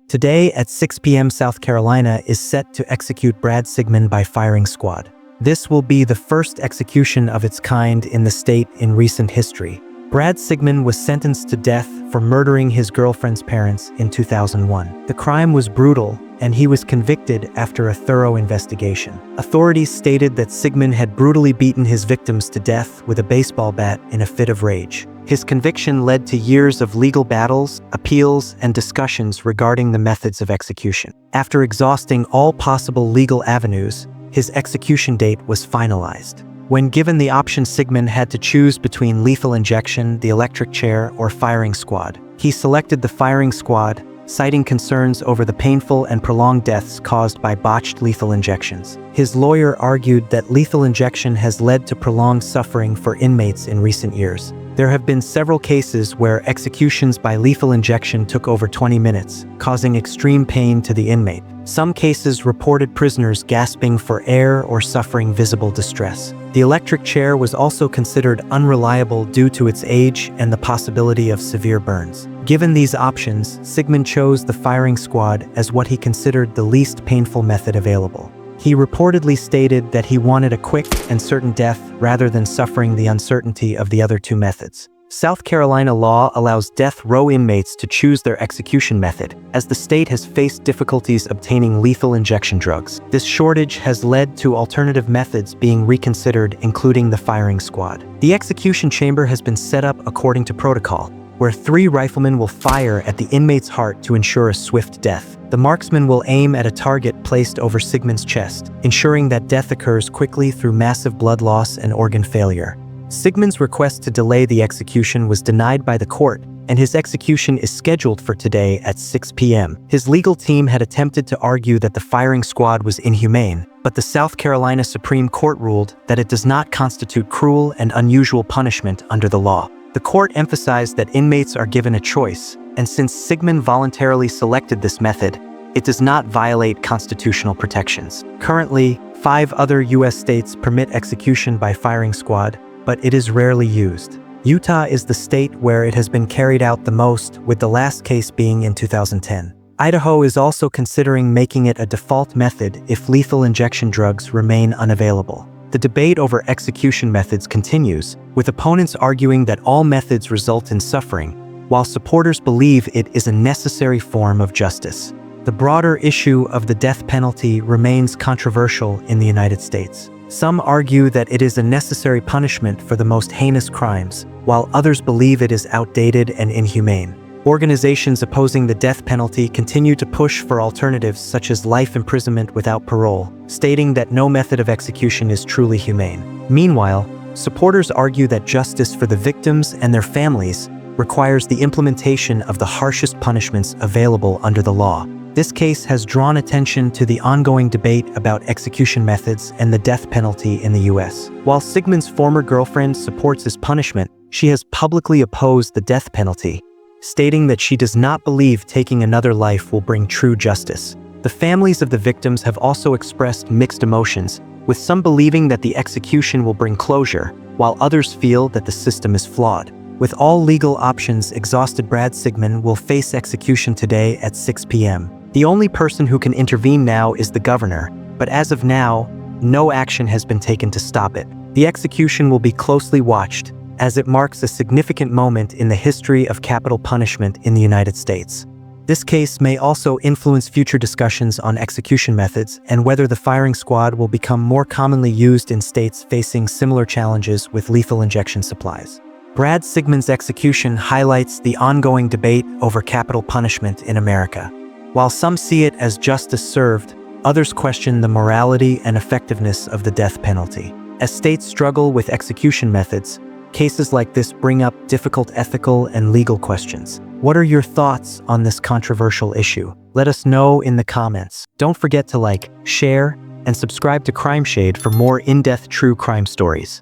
Today at 6 p.m. South Carolina is set to execute Brad Sigmon by firing squad. This will be the first execution of its kind in the state in recent history. Brad Sigmon was sentenced to death for murdering his girlfriend's parents in 2001. The crime was brutal, and he was convicted after a thorough investigation. Authorities stated that Sigmon had brutally beaten his victims to death with a baseball bat in a fit of rage. His conviction led to years of legal battles, appeals, and discussions regarding the methods of execution. After exhausting all possible legal avenues, his execution date was finalized. When given the option, Sigmon had to choose between lethal injection, the electric chair, or firing squad. He selected the firing squad, citing concerns over the painful and prolonged deaths caused by botched lethal injections. His lawyer argued that lethal injection has led to prolonged suffering for inmates in recent years. There have been several cases where executions by lethal injection took over 20 minutes, causing extreme pain to the inmate. Some cases reported prisoners gasping for air or suffering visible distress. The electric chair was also considered unreliable due to its age and the possibility of severe burns. Given these options, Sigmon chose the firing squad as what he considered the least painful method available. He reportedly stated that he wanted a quick and certain death rather than suffering the uncertainty of the other two methods. South Carolina law allows death row inmates to choose their execution method, as the state has faced difficulties obtaining lethal injection drugs. This shortage has led to alternative methods being reconsidered, including the firing squad. The execution chamber has been set up according to protocol, where 3 riflemen will fire at the inmate's heart to ensure a swift death. The marksman will aim at a target placed over Sigmon's chest, ensuring that death occurs quickly through massive blood loss and organ failure. Sigmon's request to delay the execution was denied by the court, and his execution is scheduled for today at 6 p.m. His legal team had attempted to argue that the firing squad was inhumane, but the South Carolina Supreme Court ruled that it does not constitute cruel and unusual punishment under the law. The court emphasized that inmates are given a choice, and since Sigmon voluntarily selected this method, it does not violate constitutional protections. Currently, 5 other U.S. states permit execution by firing squad, but it is rarely used. Utah is the state where it has been carried out the most, with the last case being in 2010. Idaho is also considering making it a default method if lethal injection drugs remain unavailable. The debate over execution methods continues, with opponents arguing that all methods result in suffering, while supporters believe it is a necessary form of justice. The broader issue of the death penalty remains controversial in the United States. Some argue that it is a necessary punishment for the most heinous crimes, while others believe it is outdated and inhumane. Organizations opposing the death penalty continue to push for alternatives such as life imprisonment without parole, stating that no method of execution is truly humane. Meanwhile, supporters argue that justice for the victims and their families requires the implementation of the harshest punishments available under the law. This case has drawn attention to the ongoing debate about execution methods and the death penalty in the U.S. While Sigmon's former girlfriend supports his punishment, she has publicly opposed the death penalty, stating that she does not believe taking another life will bring true justice. The families of the victims have also expressed mixed emotions, with some believing that the execution will bring closure, while others feel that the system is flawed. With all legal options exhausted, Brad Sigmon will face execution today at 6 p.m. The only person who can intervene now is the governor, but as of now, no action has been taken to stop it. The execution will be closely watched, as it marks a significant moment in the history of capital punishment in the United States. This case may also influence future discussions on execution methods and whether the firing squad will become more commonly used in states facing similar challenges with lethal injection supplies. Brad Sigmon's execution highlights the ongoing debate over capital punishment in America. While some see it as justice served, others question the morality and effectiveness of the death penalty. As states struggle with execution methods, cases like this bring up difficult ethical and legal questions. What are your thoughts on this controversial issue? Let us know in the comments. Don't forget to like, share, and subscribe to Crime Shade for more in-depth true crime stories.